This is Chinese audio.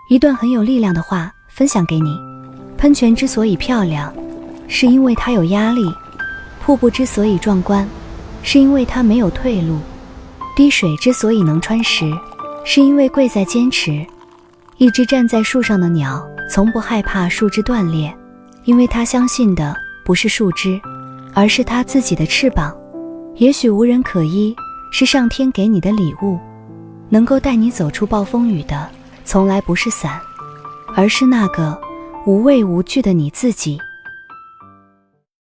一段很有力量的话分享给你。喷泉之所以漂亮，是因为它有压力；瀑布之所以壮观，是因为它没有退路；滴水之所以能穿石，是因为贵在坚持。一只站在树上的鸟从不害怕树枝断裂，因为它相信的不是树枝，而是它自己的翅膀。也许无人可依是上天给你的礼物，能够带你走出暴风雨的从来不是伞，而是那个无畏无惧的你自己。